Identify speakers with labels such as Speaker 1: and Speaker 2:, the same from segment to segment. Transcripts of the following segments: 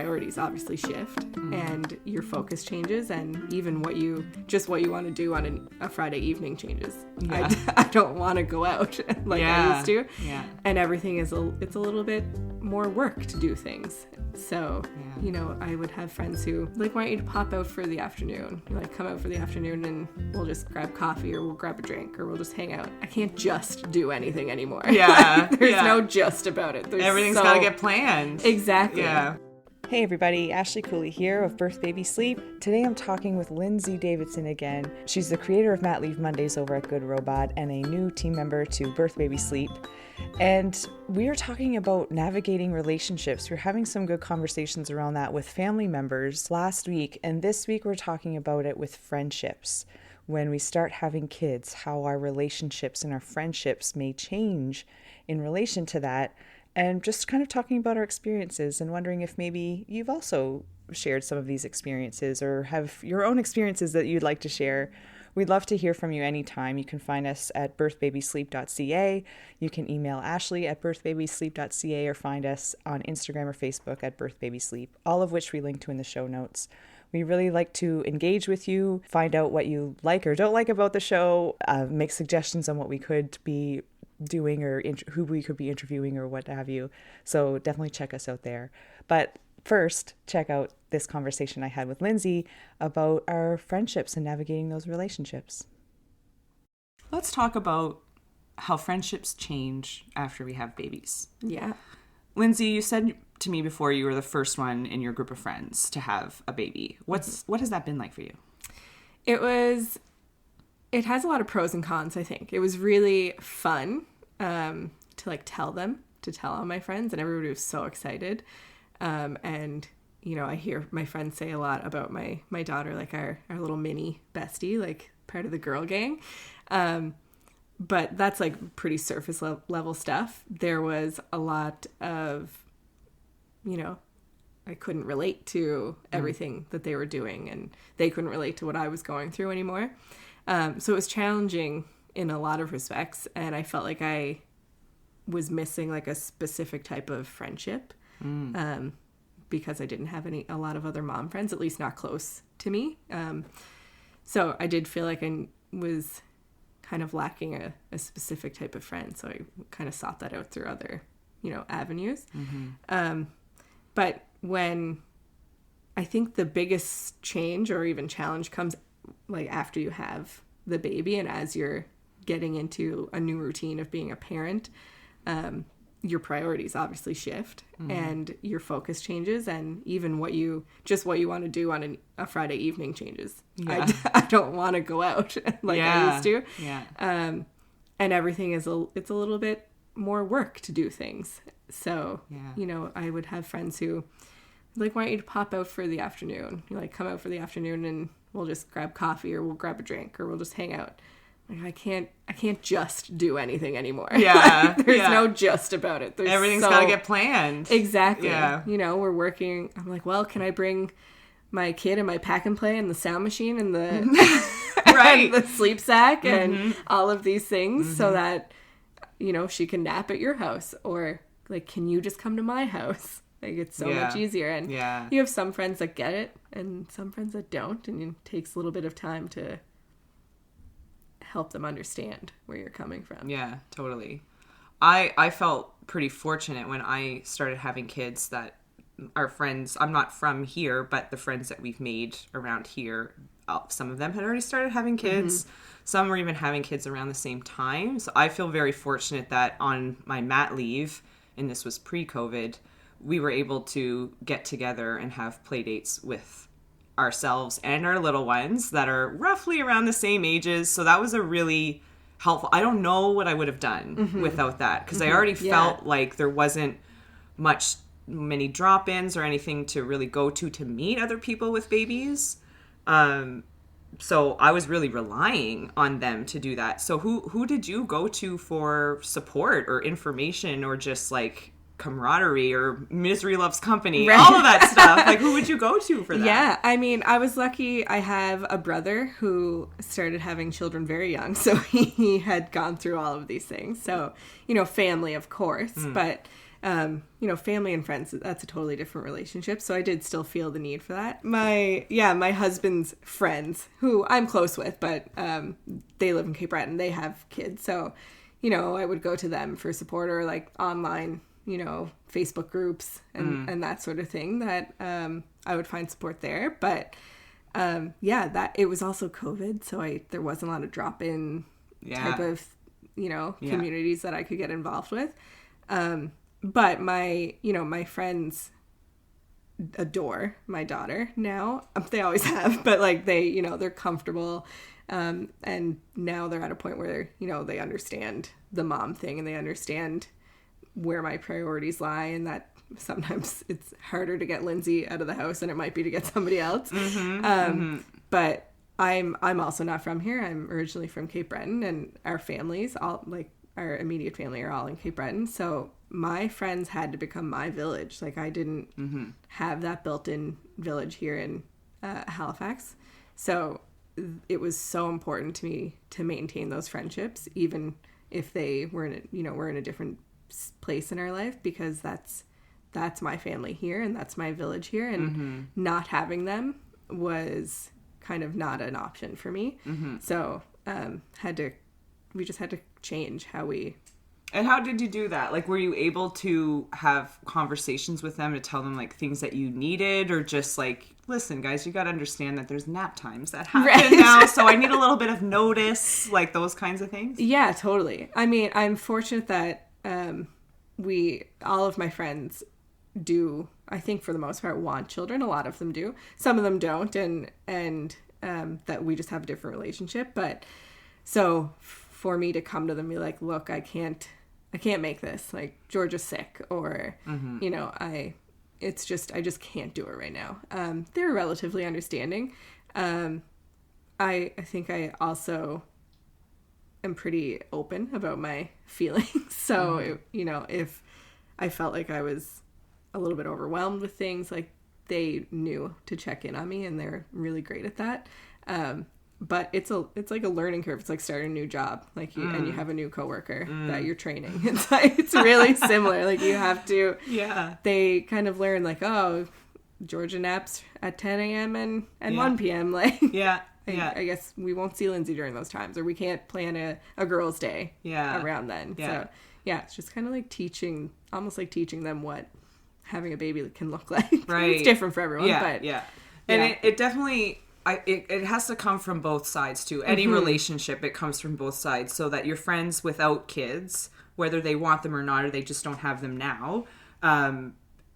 Speaker 1: priorities obviously shift and your focus changes, and even what you want to do on a Friday evening changes.
Speaker 2: Yeah.
Speaker 1: I don't want to go out like I used to.
Speaker 2: Yeah.
Speaker 1: And everything it's a little bit more work to do things. So, I would have friends who want you to pop out for the afternoon. Come out for the afternoon and we'll just grab coffee, or we'll grab a drink, or we'll just hang out. I can't just do anything anymore.
Speaker 2: Yeah.
Speaker 1: There's no just about it.
Speaker 2: Everything's got to get planned.
Speaker 1: Exactly.
Speaker 2: Yeah.
Speaker 3: Hey everybody, Ashley Cooley here of Birth Baby Sleep. Today I'm talking with Lindsey Davidson again. She's the creator of Mat Leave Mondays over at Good Robot and a new team member to Birth Baby Sleep. And we are talking about navigating relationships. We're having some good conversations around that with family members last week, and this week we're talking about it with friendships. When we start having kids, how our relationships and our friendships may change in relation to that. And just kind of talking about our experiences and wondering if maybe you've also shared some of these experiences or have your own experiences that you'd like to share. We'd love to hear from you anytime. You can find us at birthbabysleep.ca. You can email Ashley at birthbabysleep.ca or find us on Instagram or Facebook at birthbabysleep, all of which we link to in the show notes. We really like to engage with you, find out what you like or don't like about the show, make suggestions on what we could be doing or who we could be interviewing or what have you. So definitely check us out there. But first, check out this conversation I had with Lindsey about our friendships and navigating those relationships.
Speaker 2: Let's talk about how friendships change after we have babies.
Speaker 1: Yeah.
Speaker 2: Lindsey, you said to me before you were the first one in your group of friends to have a baby. What has that been like for you?
Speaker 1: It has a lot of pros and cons, I think. It was really fun to tell all my friends, and everybody was so excited. And, I hear my friends say a lot about my daughter, like our little mini bestie, like part of the girl gang. But that's like pretty surface level stuff. There was a lot of, I couldn't relate to everything that they were doing, and they couldn't relate to what I was going through anymore. So it was challenging in a lot of respects, and I felt like I was missing like a specific type of friendship because I didn't have a lot of other mom friends, at least not close to me. So I did feel like I was kind of lacking a specific type of friend, so I kind of sought that out through other, avenues. Mm-hmm. But when I think the biggest change or even challenge comes like after you have the baby and as you're getting into a new routine of being a parent, your priorities obviously shift and your focus changes, and even what you want to do on a Friday evening changes. Yeah. I don't want to go out like I used to.
Speaker 2: Yeah.
Speaker 1: And everything it's a little bit more work to do things. So, I would have friends who want you to pop out for the afternoon. Come out for the afternoon and we'll just grab coffee, or we'll grab a drink, or we'll just hang out. I can't just do anything anymore.
Speaker 2: Yeah.
Speaker 1: There's no just about it.
Speaker 2: Everything's got to get planned.
Speaker 1: Exactly.
Speaker 2: Yeah.
Speaker 1: We're working. I'm like, well, can I bring my kid and my pack and play and the sound machine and the
Speaker 2: right.
Speaker 1: and the sleep sack and all of these things so that she can nap at your house, or can you just come to my house? It's so much easier. And you have some friends that get it and some friends that don't, and it takes a little bit of time to help them understand where you're coming from.
Speaker 2: Yeah, totally. I felt pretty fortunate when I started having kids that our friends, I'm not from here, but the friends that we've made around here, some of them had already started having kids. Mm-hmm. Some were even having kids around the same time. So I feel very fortunate that on my mat leave, and this was pre-COVID, we were able to get together and have play dates with ourselves and our little ones that are roughly around the same ages. So that was a really helpful. I don't know what I would have done without that, because I already felt like there wasn't many drop-ins or anything to really go to meet other people with babies. So I was really relying on them to do that. So who did you go to for support or information or just camaraderie or misery loves company, right? All of that stuff. Who would you go to for that?
Speaker 1: Yeah, I was lucky. I have a brother who started having children very young, so he had gone through all of these things. So, family, of course, but Family and friends, that's a totally different relationship. So I did still feel the need for that. My husband's friends, who I'm close with, but they live in Cape Breton. They have kids. So, I would go to them for support, or like online, Facebook groups and that sort of thing that I would find support there. But that it was also COVID. So there wasn't a lot of drop-in type of, communities that I could get involved with. But my friends adore my daughter now. They always have, but like they're comfortable. And now they're at a point where, they understand the mom thing, and they understand where my priorities lie, and that sometimes it's harder to get Lindsay out of the house than it might be to get somebody else. But I'm also not from here. I'm originally from Cape Breton, and our families, all like our immediate family, are all in Cape Breton. So my friends had to become my village. Like I didn't have that built-in village here in Halifax. So it was so important to me to maintain those friendships, even if they were we're in a different place in our life, because that's my family here and that's my village here, and not having them was kind of not an option for me. So we just had to change how we.
Speaker 2: And how did you do that? Like, were you able to have conversations with them to tell them like things that you needed, or just like, listen, guys, you got to understand that there's nap times that happen now, so I need a little bit of notice, like those kinds of things? Yeah,
Speaker 1: totally. I mean, I'm fortunate that all of my friends do, I think for the most part, want children. A lot of them do. Some of them don't, and that we just have a different relationship. But so for me to come to them and be like, look, I can't make this. Like, Georgia's sick, or I just can't do it right now. They're relatively understanding. I think I also am pretty open about my feelings. So, if I felt like I was a little bit overwhelmed with things, like, they knew to check in on me, and they're really great at that. But it's like a learning curve. It's like starting a new job, like and you have a new coworker that you're training. It's really similar. Like, you have to. Yeah. They kind of learn, like, oh, Georgia naps at 10 a.m. and 1 p.m. Like, I guess we won't see Lindsay during those times, or we can't plan a girls' day around then. Yeah. So it's just kind of like almost like teaching them what having a baby can look like. Right. It's different for everyone.
Speaker 2: And it definitely. It has to come from both sides too. Any relationship, it comes from both sides, so that your friends without kids, whether they want them or not, or they just don't have them now,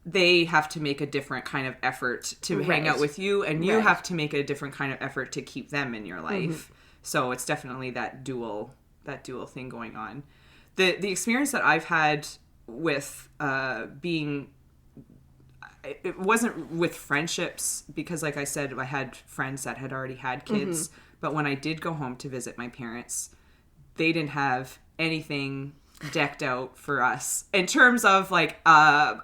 Speaker 2: they have to make a different kind of effort to hang out with you, and you have to make a different kind of effort to keep them in your life. So it's definitely that dual thing going on. The experience that I've had with being. It wasn't with friendships, because like I said, I had friends that had already had kids. But when I did go home to visit my parents, they didn't have anything decked out for us in terms of like a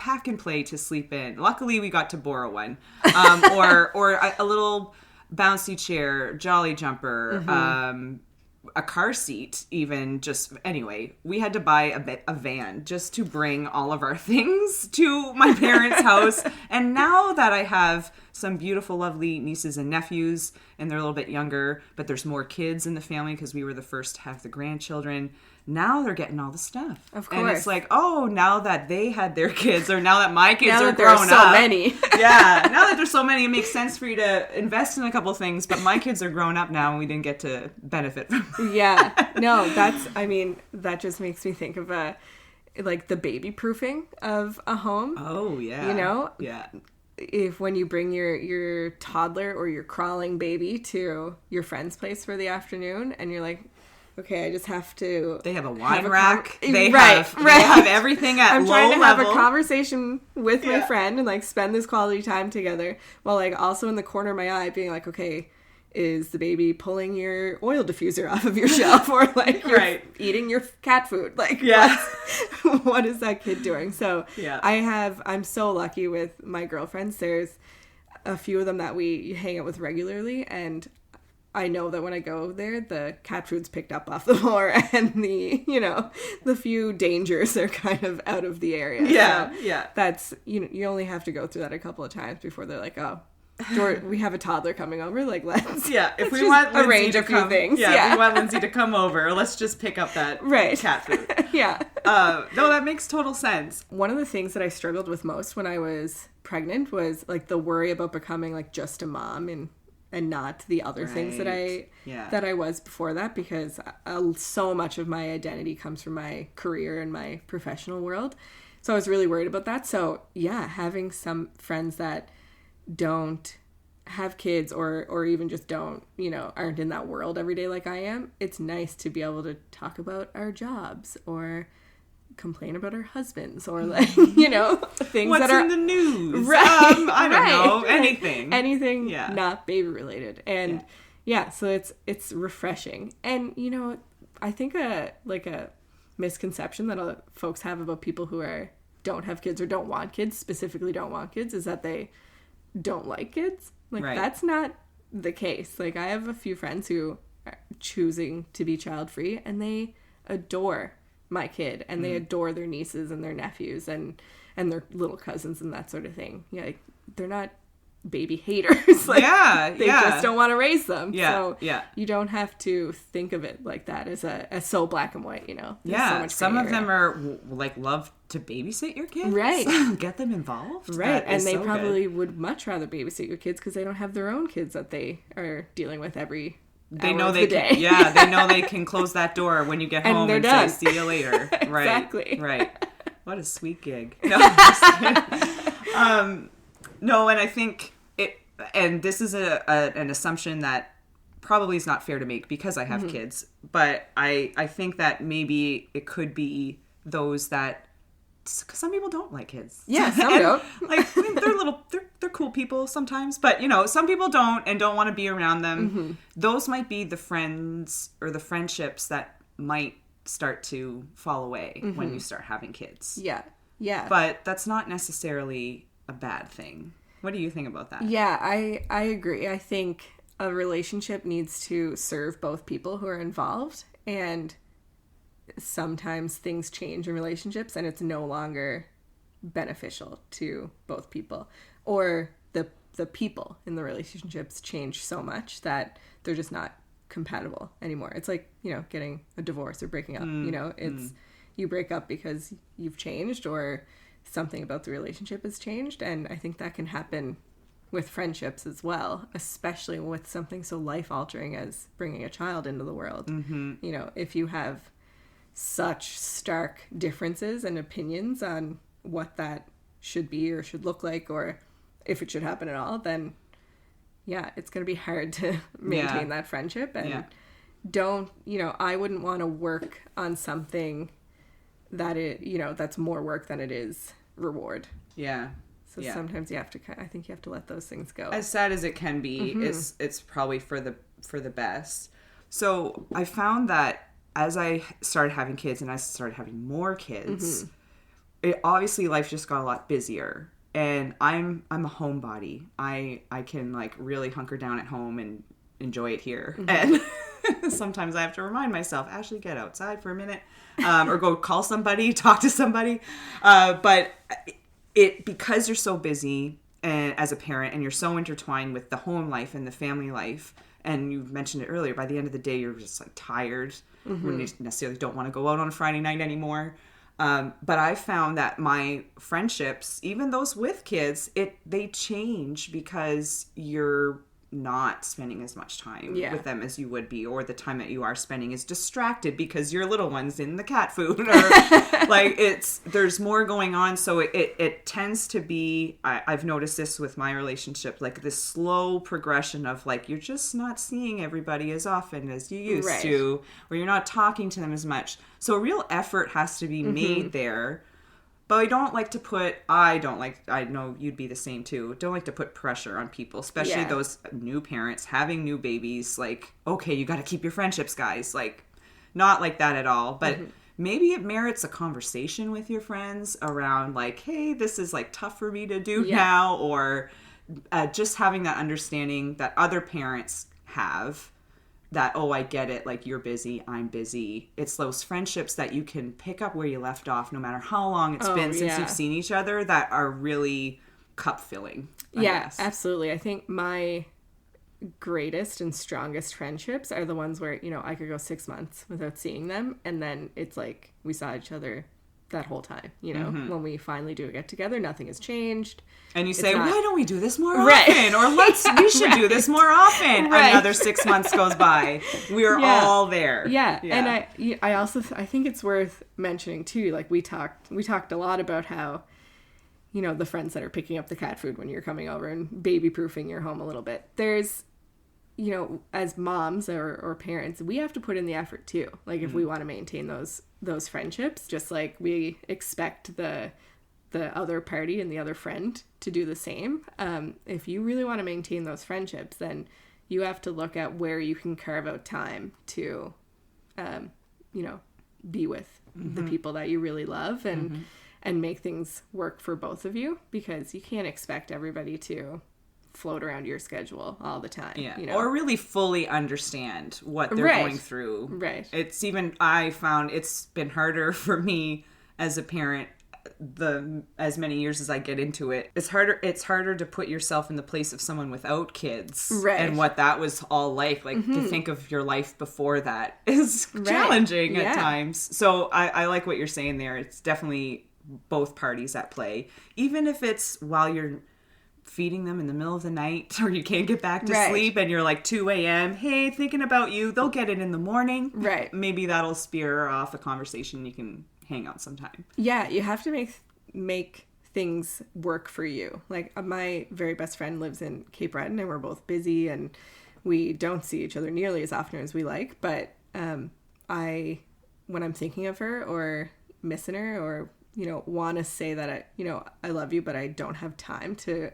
Speaker 2: pack and play to sleep in. Luckily, we got to borrow one, or a little bouncy chair, jolly jumper, a car seat, even. Just anyway, we had to buy a van just to bring all of our things to my parents' house. And now that I have some beautiful, lovely nieces and nephews, and they're a little bit younger, but there's more kids in the family because we were the first to have the grandchildren. Now they're getting all the stuff. Of course. And it's like, oh, now that they had their kids, or now that my kids are grown up. Now that there's so many. Now that there's so many, it makes sense for you to invest in a couple things. But my kids are grown up now, and we didn't get to benefit from it.
Speaker 1: No, that just makes me think of like the baby proofing of a home.
Speaker 2: Oh, yeah.
Speaker 1: If when you bring your toddler or your crawling baby to your friend's place for the afternoon, and you're like, okay, I just have to.
Speaker 2: They have a wine rack. They have everything at low level. I'm trying to have
Speaker 1: a conversation with my friend and like spend this quality time together, while like also in the corner of my eye being like, okay, is the baby pulling your oil diffuser off of your shelf, or like you're eating your cat food? Like, what is that kid doing? So I'm so lucky with my girlfriends. There's a few of them that we hang out with regularly, and I know that when I go there, the cat food's picked up off the floor and the few dangers are kind of out of the area.
Speaker 2: Yeah,
Speaker 1: so
Speaker 2: yeah.
Speaker 1: That's, you only have to go through that a couple of times before they're like, oh, we have a toddler coming over. Like,
Speaker 2: if we want Lindsay
Speaker 1: arrange
Speaker 2: to
Speaker 1: a few
Speaker 2: come,
Speaker 1: things.
Speaker 2: if we want Lindsay to come over, let's just pick up that cat food.
Speaker 1: Yeah.
Speaker 2: No, that makes total sense.
Speaker 1: One of the things that I struggled with most when I was pregnant was like the worry about becoming like just a mom and not the other things that I was before that, because so much of my identity comes from my career and my professional world. So I was really worried about that. So yeah, having some friends that don't have kids or even just don't, aren't in that world every day like I am, it's nice to be able to talk about our jobs or complain about our husbands or like, things
Speaker 2: What's
Speaker 1: that are
Speaker 2: in the news.
Speaker 1: Right.
Speaker 2: I don't know. Anything
Speaker 1: not baby related. And so it's refreshing. And I think a misconception that folks have about people who don't have kids or don't want kids, specifically don't want kids, is that they don't like kids. Like, that's not the case. Like, I have a few friends who are choosing to be child free and they adore my kid and they adore their nieces and their nephews and their little cousins and that sort of thing. Yeah, like, they're not baby haters. Like, they just don't want to raise them. So you don't have to think of it like that as so black and white, There's
Speaker 2: some of them are like love to babysit your kids.
Speaker 1: Right.
Speaker 2: Get them involved.
Speaker 1: Right. And they probably would much rather babysit your kids because they don't have their own kids that they are dealing with every
Speaker 2: They know they can, they know they can close that door when you get home and say, see you later. Right.
Speaker 1: Exactly.
Speaker 2: Right. What a sweet gig. No, just kidding. No, and I think and this is an assumption that probably is not fair to make because I have kids, but I think that maybe it could be those that, because some people don't like kids.
Speaker 1: Yeah, some don't.
Speaker 2: Like, they're cool people sometimes, but some people don't and don't want to be around them. Those might be the friends or the friendships that might start to fall away when you start having kids.
Speaker 1: Yeah. Yeah.
Speaker 2: But that's not necessarily a bad thing. What do you think about that?
Speaker 1: Yeah, I agree. I think a relationship needs to serve both people who are involved, and sometimes things change in relationships and it's no longer beneficial to both people, or the people in the relationships change so much that they're just not compatible anymore. It's like, getting a divorce or breaking up. It's you break up because you've changed or something about the relationship has changed. And I think that can happen with friendships as well, especially with something so life-altering as bringing a child into the world. If you have such stark differences and opinions on what that should be or should look like, or if it should happen at all, then it's going to be hard to maintain that friendship. And I wouldn't want to work on something that that's more work than it is reward. So sometimes I think you have to let those things go.
Speaker 2: As sad as it can be, it's probably for the best. So I found that as I started having kids and I started having more kids, obviously life just got a lot busier. And I'm a homebody. I can like really hunker down at home and enjoy it here. And sometimes I have to remind myself, Ashley, get outside for a minute, or go call somebody, talk to somebody. But because you're so busy and as a parent and you're so intertwined with the home life and the family life, and you mentioned it earlier, by the end of the day, you're just like tired when you necessarily don't want to go out on a Friday night anymore. But I found that my friendships, even those with kids, they change because you're not spending as much time with them as you would be, or the time that you are spending is distracted because your little one's in the cat food, or like there's more going on. So it tends to be, I've noticed this with my relationship, like this slow progression of like, you're just not seeing everybody as often as you used to, or you're not talking to them as much. So a real effort has to be made there. But I don't like to put, I know you'd be the same too, don't like to put pressure on people, especially those new parents having new babies. Like, okay, you got to keep your friendships, guys. Like, not like that at all. But maybe it merits a conversation with your friends around like, hey, this is like tough for me to do now. Or just having that understanding that other parents have. that, oh, I get it, like, you're busy, I'm busy. It's those friendships that you can pick up where you left off, no matter how long it's been since you've seen each other, that are really cup filling. I guess.
Speaker 1: Absolutely. I think my greatest and strongest friendships are the ones where, you know, I could go 6 months without seeing them, and then it's like we saw each other that whole time, you know. When we finally do a get together, nothing has changed.
Speaker 2: And you say, why don't we do this more often? Or we should do this more often. Another 6 months goes by. We're all there.
Speaker 1: Yeah. And I also, I think it's worth mentioning too, like we talked a lot about how, you know, the friends that are picking up the cat food when you're coming over and baby proofing your home a little bit. There's, you know, as moms or parents, we have to put in the effort too. Like if we want to maintain those friendships, just like we expect the other party and the other friend to do the same. If you really want to maintain those friendships, then you have to look at where you can carve out time to, you know, be with the people that you really love and make things work for both of you, because you can't expect everybody to float around your schedule all the time.
Speaker 2: Yeah.
Speaker 1: You know?
Speaker 2: Or really fully understand what they're going through.
Speaker 1: Right.
Speaker 2: It's even, I found it's been harder for me as a parent, as many years as I get into it. It's harder to put yourself in the place of someone without kids.
Speaker 1: Right.
Speaker 2: And what that was all like to think of your life before that is challenging at times. So I like what you're saying there. It's definitely both parties at play. Even if it's while you're feeding them in the middle of the night, or you can't get back to sleep and you're like 2 a.m. Hey, thinking about you. They'll get it in the morning.
Speaker 1: Right.
Speaker 2: Maybe that'll spear off a conversation. You can hang out sometime.
Speaker 1: Yeah, you have to make things work for you. Like my very best friend lives in Cape Breton, and we're both busy and we don't see each other nearly as often as we like. But when I'm thinking of her or missing her, or, you know, want to say that I love you, but I don't have time to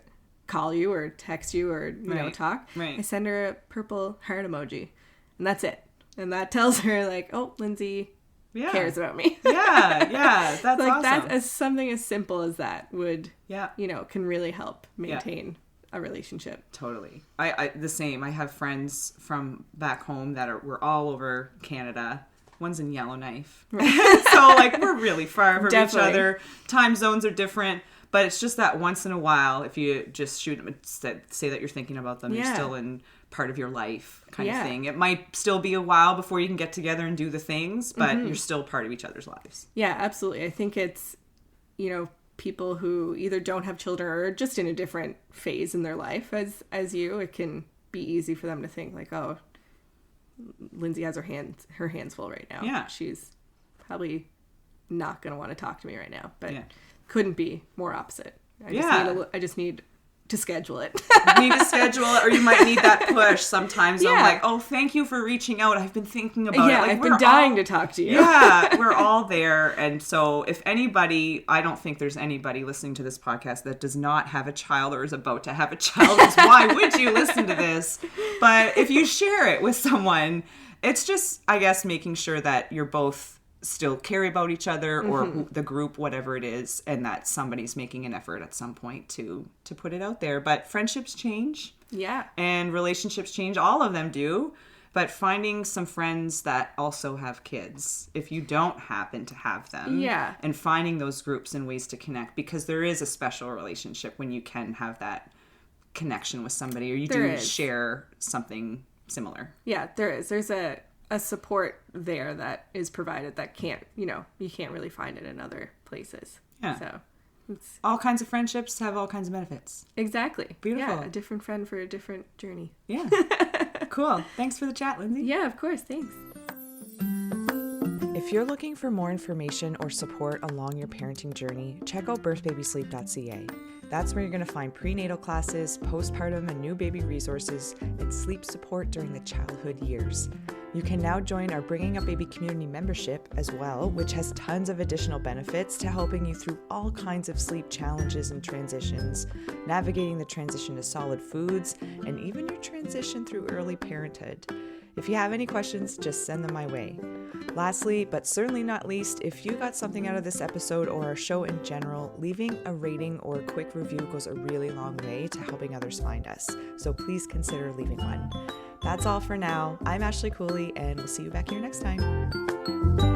Speaker 1: call you or text you or you know, talk, I send her a purple heart emoji, and that's it. And that tells her, like, oh, Lindsay cares about me.
Speaker 2: That's like awesome.
Speaker 1: That's something as simple as that would, you know, can really help maintain a relationship.
Speaker 2: Totally. I the same. I have friends from back home that we're all over Canada. One's in Yellowknife. So, like, we're really far from each other. Time zones are different. But it's just that once in a while, if you just shoot them and say that you're thinking about them, you're still in part of your life kind of thing. It might still be a while before you can get together and do the things, but you're still part of each other's lives. Yeah,
Speaker 1: absolutely. I think it's, you know, people who either don't have children or are just in a different phase in their life as you, it can be easy for them to think like, oh, Lindsay has her hands full right now.
Speaker 2: Yeah.
Speaker 1: She's probably not going to want to talk to me right now, but couldn't be more opposite. I just need to schedule it.
Speaker 2: You need to schedule it, or you might need that push sometimes. I'm like, oh, thank you for reaching out. I've been thinking about it. Like,
Speaker 1: I've been dying to talk to you.
Speaker 2: Yeah, we're all there. And so if anybody, I don't think there's anybody listening to this podcast that does not have a child or is about to have a child. Why would you listen to this? But if you share it with someone, it's just, I guess, making sure that you're both still care about each other or the group, whatever it is, and that somebody's making an effort at some point to put it out there. But friendships change.
Speaker 1: Yeah.
Speaker 2: And relationships change. All of them do. But finding some friends that also have kids, if you don't happen to have them.
Speaker 1: Yeah.
Speaker 2: And finding those groups and ways to connect, because there is a special relationship when you can have that connection with somebody, or you share something similar.
Speaker 1: Yeah, there is. There's a support there that is provided that you can't really find it in other places.
Speaker 2: Yeah.
Speaker 1: So it's
Speaker 2: all kinds of friendships have all kinds of benefits.
Speaker 1: Exactly.
Speaker 2: Beautiful.
Speaker 1: Yeah, a different friend for a different journey.
Speaker 2: Yeah. Cool. Thanks for the chat, Lindsay.
Speaker 1: Yeah, of course. Thanks.
Speaker 3: If you're looking for more information or support along your parenting journey, check out birthbabysleep.ca. That's where you're going to find prenatal classes, postpartum and new baby resources, and sleep support during the childhood years. You can now join our Bringing Up Baby community membership as well, which has tons of additional benefits to helping you through all kinds of sleep challenges and transitions, navigating the transition to solid foods, and even your transition through early parenthood. If you have any questions, just send them my way. Lastly, but certainly not least, if you got something out of this episode or our show in general, leaving a rating or a quick review goes a really long way to helping others find us. So please consider leaving one. That's all for now. I'm Ashley Cooley, and we'll see you back here next time.